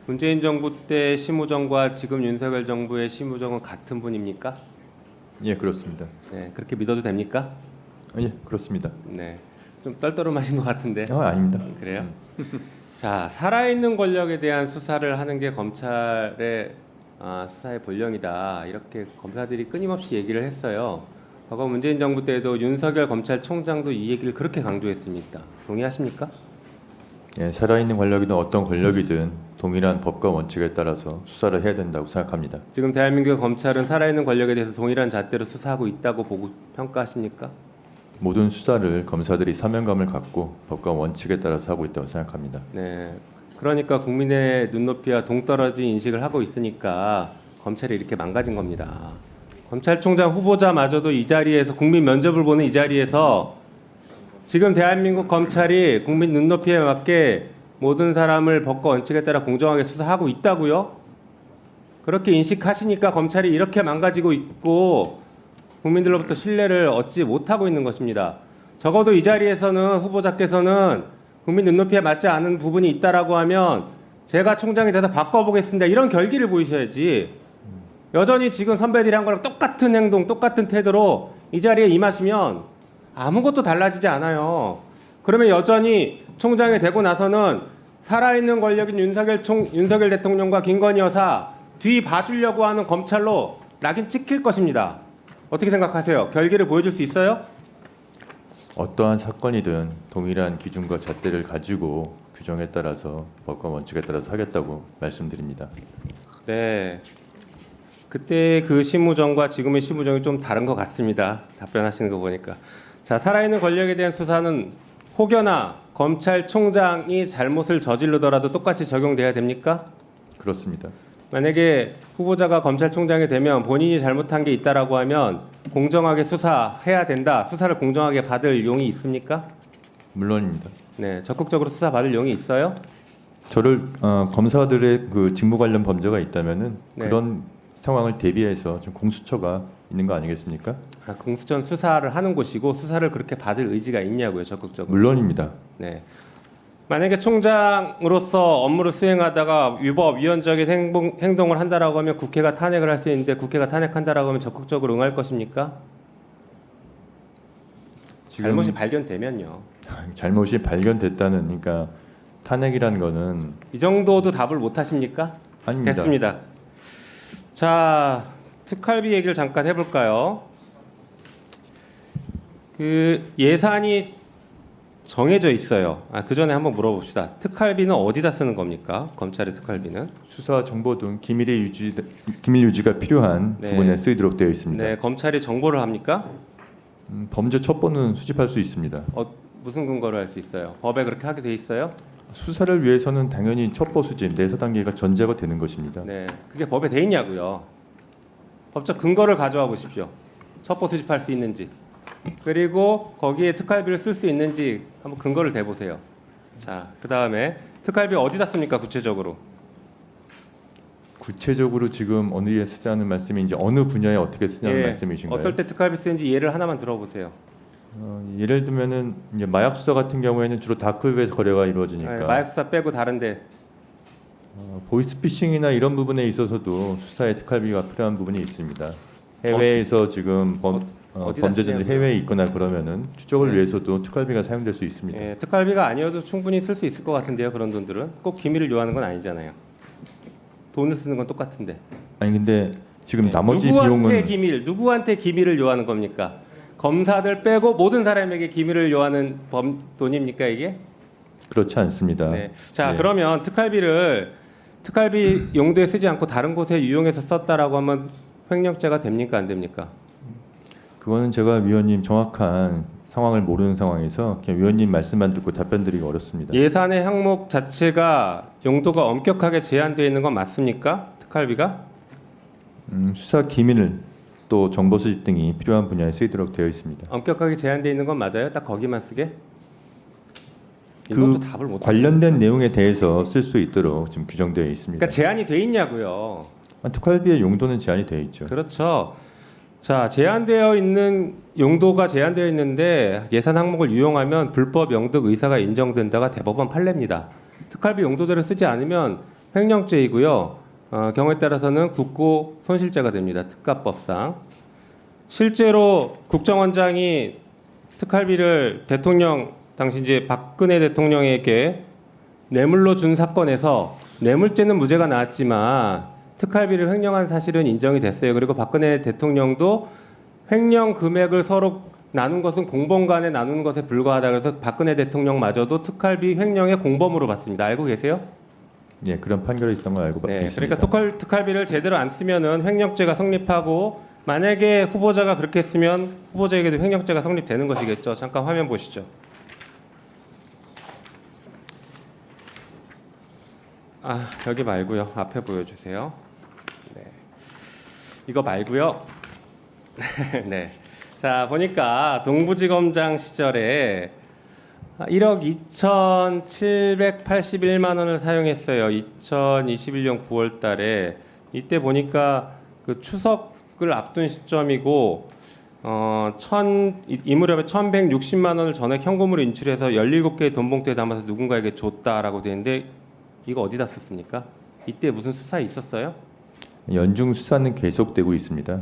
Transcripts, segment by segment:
문재인 정부 때 심우정과 지금 윤석열 정부의 심우정은 같은 분입니까? 예, 그렇습니다. 네, 그렇게 믿어도 됩니까? 예, 그렇습니다. 네, 좀 떨떠름하신 것 같은데. 아닙니다. 그래요? 자, 살아있는 권력에 대한 수사를 하는 게 검찰의 수사의 본령이다. 이렇게 검사들이 끊임없이 얘기를 했어요. 과거 문재인 정부 때도 윤석열 검찰총장도 이 얘기를 그렇게 강조했습니다. 동의하십니까? 예, 살아있는 권력이든 어떤 권력이든 동일한 법과 원칙에 따라서 수사를 해야 된다고 생각합니다. 지금 대한민국 검찰은 살아있는 권력에 대해서 동일한 잣대로 수사하고 있다고 보고 평가하십니까? 모든 수사를 검사들이 사명감을 갖고 법과 원칙에 따라서 하고 있다고 생각합니다. 네. 그러니까 국민의 눈높이와 동떨어진 인식을 하고 있으니까 검찰이 이렇게 망가진 겁니다. 검찰총장 후보자마저도 이 자리에서 국민 면접을 보는 이 자리에서 지금 대한민국 검찰이 국민 눈높이에 맞게 모든 사람을 법과 원칙에 따라 공정하게 수사하고 있다고요? 그렇게 인식하시니까 검찰이 이렇게 망가지고 있고 국민들로부터 신뢰를 얻지 못하고 있는 것입니다. 적어도 이 자리에서는 후보자께서는 국민 눈높이에 맞지 않은 부분이 있다라고 하면 제가 총장이 돼서 바꿔보겠습니다. 이런 결기를 보이셔야지. 여전히 지금 선배들이 한 거랑 똑같은 행동, 똑같은 태도로 이 자리에 임하시면 아무것도 달라지지 않아요. 그러면 여전히 총장이 되고 나서는 살아있는 권력인 윤석열 대통령과 김건희 여사 뒤 봐주려고 하는 검찰로 낙인 찍힐 것입니다. 어떻게 생각하세요? 결기를 보여줄 수 있어요? 어떠한 사건이든 동일한 기준과 잣대를 가지고 규정에 따라서 법과 원칙에 따라서 하겠다고 말씀드립니다. 네. 그때 그 심우정과 지금의 심우정이 좀 다른 것 같습니다. 답변하시는 거 보니까. 자, 살아있는 권력에 대한 수사는 혹여나 검찰총장이 잘못을 저지르더라도 똑같이 적용돼야 됩니까? 그렇습니다. 만약에 후보자가 검찰총장이 되면 본인이 잘못한 게 있다라고 하면 공정하게 수사해야 된다. 수사를 공정하게 받을 용이 있습니까? 물론입니다. 네, 적극적으로 수사 받을 용이 있어요? 저를 검사들의 그 직무 관련 범죄가 있다면은 네. 그런 상황을 대비해서 좀 공수처가 있는 거 아니겠습니까? 공수처는 수사를 하는 곳이고 수사를 그렇게 받을 의지가 있냐고요, 적극적으로. 물론입니다. 네. 만약에 총장으로서 업무를 수행하다가 위법, 위헌적인 행동을 한다라고 하면 국회가 탄핵을 할 수 있는데 국회가 탄핵한다라고 하면 적극적으로 응할 것입니까? 잘못이 발견되면요. 잘못이 발견됐다는 그러니까 탄핵이라는 거는 이 정도도 답을 못 하십니까? 아닙니다. 됐습니다. 자, 특활비 얘기를 잠깐 해볼까요? 그 예산이 정해져 있어요. 그 전에 한번 물어봅시다. 특활비는 어디다 쓰는 겁니까? 검찰의 특활비는? 수사 정보 등 기밀 유지가 필요한 네. 부분에 쓰이도록 되어 있습니다. 네, 검찰이 정보를 합니까? 범죄 첩보는 수집할 수 있습니다. 무슨 근거로 할 수 있어요? 법에 그렇게 하게 돼 있어요? 수사를 위해서는 당연히 첩보 수집, 내사 단계가 전제가 되는 것입니다. 네, 그게 법에 돼 있냐고요. 법적 근거를 가져와 보십시오. 첩보 수집할 수 있는지. 그리고 거기에 특활비를 쓸 수 있는지 한번 근거를 대보세요. 자, 그 다음에 특활비 어디다 씁니까? 구체적으로. 구체적으로 지금 어디에 쓰자는 말씀인지 어느 분야에 어떻게 쓰냐는 말씀이신가요? 어떨 때 특활비 쓰는지 예를 하나만 들어보세요. 예를 들면은 이제 마약 수사 같은 경우에는 주로 다크웹에서 거래가 이루어지니까 네, 마약 수사 빼고 다른데. 보이스피싱이나 이런 부분에 있어서도 수사에 특활비가 필요한 부분이 있습니다. 해외에서 지금 범죄자들이 해외에 있거나 그러면은 추적을 네. 위해서도 특활비가 사용될 수 있습니다. 예, 특활비가 아니어도 충분히 쓸 수 있을 것 같은데요. 그런 돈들은 꼭 기밀을 요하는 건 아니잖아요. 돈을 쓰는 건 똑같은데. 아니 근데 지금 네, 나머지 누구한테 비용은 누구한테 기밀을 요하는 겁니까? 검사들 빼고 모든 사람에게 기밀을 요하는 돈입니까 이게? 그렇지 않습니다. 네. 자, 네. 그러면 특활비 용도에 쓰지 않고 다른 곳에 유용해서 썼다라고 하면 횡령죄가 됩니까 안 됩니까? 그거는 제가 위원님 정확한 상황을 모르는 상황에서 그냥 위원님 말씀만 듣고 답변드리기 어렵습니다. 예산의 항목 자체가 용도가 엄격하게 제한되어 있는 건 맞습니까? 특활비가? 수사 기밀 또 정보 수집 등이 필요한 분야에 쓰이도록 되어 있습니다. 엄격하게 제한되어 있는 건 맞아요? 딱 거기만 쓰게? 그 이것도 답을 못 관련된 내용에 대해서 쓸 수 있도록 지금 규정되어 있습니다. 그러니까 제한이 돼 있냐고요. 특활비의 용도는 제한이 되어 있죠. 그렇죠. 자, 제한되어 있는 용도가 제한되어 있는데 예산 항목을 유용하면 불법 영득 의사가 인정된다가 대법원 판례입니다. 특활비 용도대로 쓰지 않으면 횡령죄이고요. 경우에 따라서는 국고 손실죄가 됩니다. 특가법상. 실제로 국정원장이 특활비를 대통령 당시 이제 박근혜 대통령에게 뇌물로 준 사건에서 뇌물죄는 무죄가 나왔지만 특활비를 횡령한 사실은 인정이 됐어요. 그리고 박근혜 대통령도 횡령 금액을 서로 나눈 것은 공범 간에 나누는 것에 불과하다. 그래서 박근혜 대통령마저도 특활비 횡령의 공범으로 봤습니다. 알고 계세요? 예, 그런 판결이 있었던 걸 알고 네, 있습니다. 그러니까 특활비를 제대로 안 쓰면은 횡령죄가 성립하고 만약에 후보자가 그렇게 했으면 후보자에게도 횡령죄가 성립되는 것이겠죠. 잠깐 화면 보시죠. 여기 말고요. 앞에 보여주세요. 네. 이거 말고요. 네. 자, 보니까 동부지검장 시절에 1억 2,781만 원을 사용했어요. 2021년 9월 달에. 이때 보니까 그 추석을 앞둔 시점이고 이 무렵에 1,160만 원을 전액 현금으로 인출해서 17개의 돈 봉투에 담아서 누군가에게 줬다라고 되는데 이거 어디다 썼습니까? 이때 무슨 수사 있었어요? 연중 수사는 계속되고 있습니다.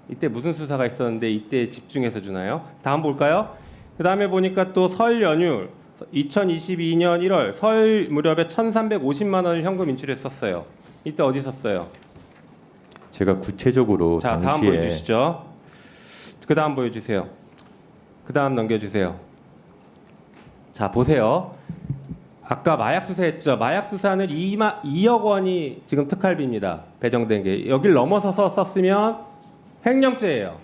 이때 무슨 수사가 있었는데 이때 집중해서 주나요? 다음 볼까요? 그 다음에 보니까 또 설 연휴 2022년 1월 설 무렵에 1,350만 원을 현금 인출했었어요. 이때 어디 썼어요? 제가 구체적으로 자, 다음 당시에 보여주시죠. 그 다음 보여주세요. 그 다음 넘겨주세요. 자, 보세요. 아까 마약 수사했죠. 마약 수사는 2억 원이 지금 특활비입니다. 배정된 게. 여길 넘어서서 썼으면 횡령죄예요.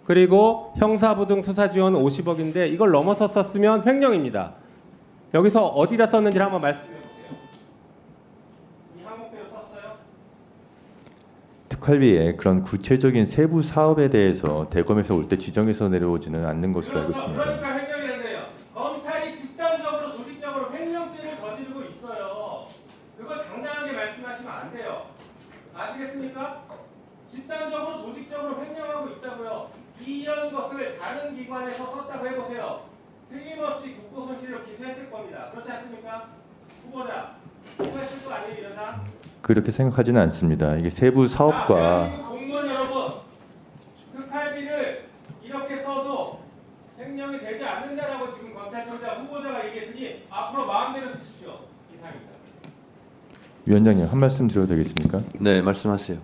그리고 형사부등 수사지원은 50억인데 이걸 넘어서 썼으면 횡령입니다. 여기서 어디다 썼는지 한번 말씀해 보세요. 이 항목대로 썼어요? 특활비에 그런 구체적인 세부 사업에 대해서 대검에서 올 때 지정해서 내려오지는 않는 것으로 알고 있습니다. 그러니까 횡령이라는데요. 검찰이 집단적으로 조직적으로 횡령죄를 저지르고 있어요. 그걸 당당하게 말씀하시면 안 돼요. 아시겠습니까? 집단적으로 조직적으로 횡령하고 있다고요. 이런 것을 다른 기관에서 썼다고 해보세요. 틀림없이 국고 손실로 기소했을 겁니다. 그렇지 않습니까? 후보자 기소했을 거 아니에요, 이런 사람? 그렇게 생각하지는 않습니다. 이게 세부 사업과 대한민국 공무원 여러분, 특활비를 이렇게 써도 횡령이 되지 않는다라고 지금 검찰총장 후보자가 얘기했으니 앞으로 마음대로 쓰십시오. 이상입니다. 위원장님 한 말씀 드려도 되겠습니까? 네, 말씀하세요.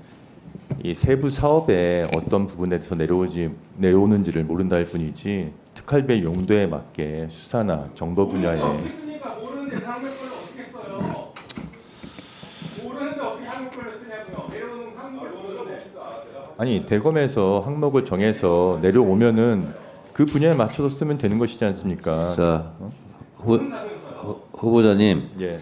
이 세부 사업에 어떤 부분에서 내려오는지를 모른다 할 뿐이지 특활비의 용도에 맞게 수사나 정보 분야에 어떻게 씁니까? 모르는데 한국별로 어떻게 써요? 모르는데 어떻게 한국별로 쓰냐고요? 내려오는 한국을 모르는데. 아니 대검에서 항목을 정해서 내려오면은 그 분야에 맞춰서 쓰면 되는 것이지 않습니까? 자, 후보자님, 예.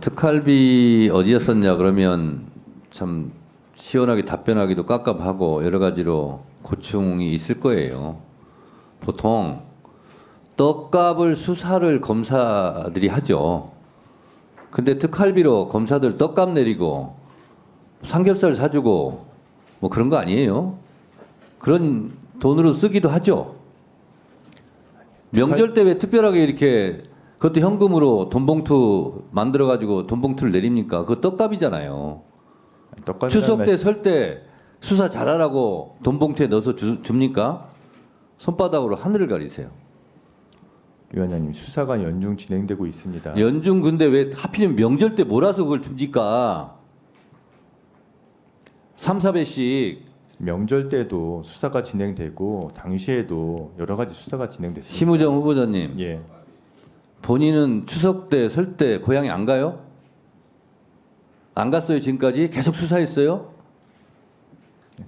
특활비 어디에 썼냐 그러면 참 시원하게 답변하기도 깝깝하고 여러 가지로 고충이 있을 거예요. 보통 떡값을 수사를 검사들이 하죠. 근데 특활비로 검사들 떡값 내리고 삼겹살 사주고 뭐 그런 거 아니에요? 그런 돈으로 쓰기도 하죠. 명절 때 왜 특별하게 이렇게 그것도 현금으로 돈봉투 만들어 가지고 돈봉투를 내립니까? 그거 떡값이잖아요. 추석 때 설 때 수사 잘하라고 돈봉투에 넣어서 줍니까? 손바닥으로 하늘을 가리세요. 위원장님 수사가 연중 진행되고 있습니다. 연중 근데 왜 하필이면 명절 때 몰아서 그걸 줍니까? 3, 4배씩. 명절 때도 수사가 진행되고 당시에도 여러 가지 수사가 진행됐습니다. 심우정 후보자님, 예. 본인은 추석 때 설 때 고향에 안 가요? 안 갔어요 지금까지? 계속 수사했어요?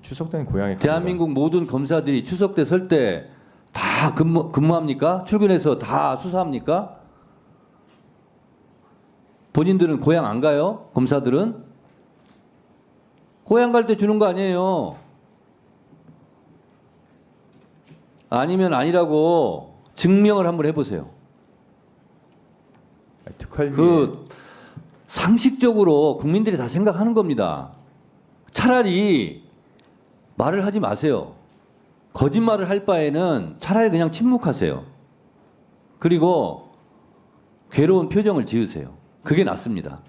추석 때는 고향에 대한민국 모든 검사들이 추석 때 설 때 다 근무합니까? 출근해서 다 수사합니까? 본인들은 고향 안 가요? 검사들은? 고향 갈 때 주는 거 아니에요. 아니면 아니라고 증명을 한번 해보세요. 특활비 그 상식적으로 국민들이 다 생각하는 겁니다. 차라리 말을 하지 마세요. 거짓말을 할 바에는 차라리 그냥 침묵하세요. 그리고 괴로운 표정을 지으세요. 그게 낫습니다.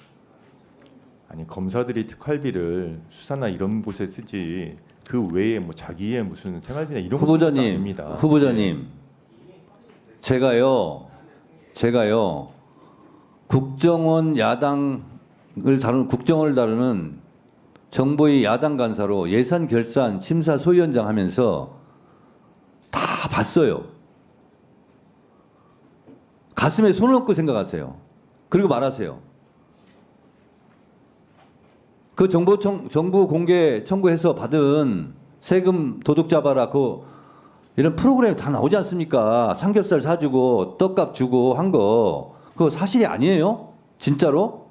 아니 검사들이 특활비를 수사나 이런 곳에 쓰지 그 외에 뭐 자기의 무슨 생활비나 이런 거 쓰는 것도 아닙니다. 후보자님, 제가요 국정원 국정을 다루는 정보위 야당 간사로 예산 결산 심사 소위원장 하면서 다 봤어요. 가슴에 손을 얹고 생각하세요. 그리고 말하세요. 그 정부 공개 청구해서 받은 세금 도둑 잡아라 이런 프로그램 다 나오지 않습니까? 삼겹살 사주고 떡값 주고 한 거 그거 사실이 아니에요? 진짜로?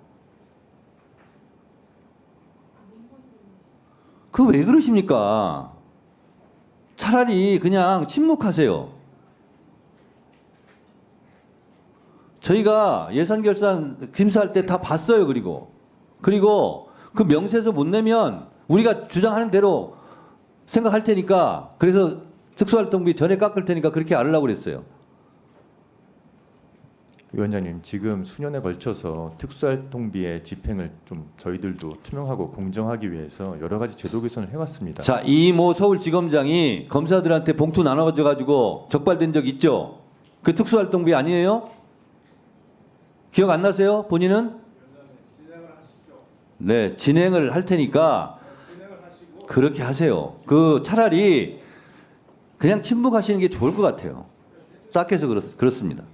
그 왜 그러십니까? 차라리 그냥 침묵하세요. 저희가 예산 결산 심사할 때 다 봤어요. 그리고 그 명세서 못 내면 우리가 주장하는 대로 생각할 테니까 그래서 특수활동비 전에 깎을 테니까 그렇게 알으려고 그랬어요. 위원장님, 지금 수년에 걸쳐서 특수활동비의 집행을 좀 저희들도 투명하고 공정하기 위해서 여러 가지 제도 개선을 해왔습니다. 자, 이모 서울지검장이 검사들한테 봉투 나눠줘 가지고 적발된 적 있죠? 그 특수활동비 아니에요? 기억 안 나세요? 본인은? 네, 진행을 할 테니까 그렇게 하세요. 그 차라리 그냥 침묵하시는 게 좋을 것 같아요. 싹해서 그렇습니다.